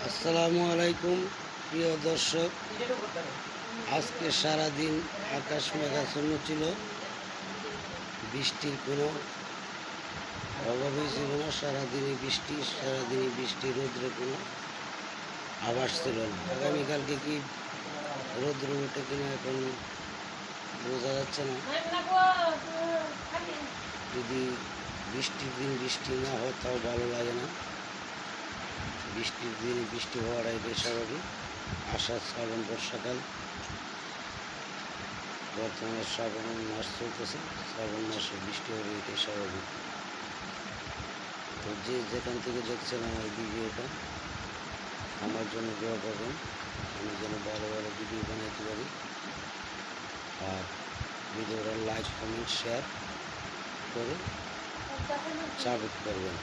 আসসালামু আলাইকুম প্রিয় দর্শক। আজকে সারাদিন আকাশ মেঘাচ্ছন্ন ছিল, বৃষ্টির কোনো অভাবই ছিল না। সারাদিনই বৃষ্টি, রৌদ্রের কোনো আভাস ছিল না। আগামীকালকে কি রৌদ্র ওঠে কিনা এখন বোঝা যাচ্ছে না। যদি বৃষ্টির দিন বৃষ্টি না হয় তাও ভালো লাগে না। বৃষ্টির দিন বৃষ্টি হওয়ার এটাই স্বাভাবিক। আষাঢ় শ্রাবণ বর্ষাকাল, বর্তমানে শ্রাবণ মাস চলতেছে। শ্রাবণ মাসে বৃষ্টি হবে, এটাই স্বাভাবিক। তো যে যেখান থেকে দেখছেন আমার ভিডিওটা, আমার জন্য দোয়া করবেন, আমি যেন ভালো ভালো ভিডিও বানাতে পারি। আর ভিডিওটা লাইক কমেন্ট শেয়ার করে সাপোর্ট করবেন।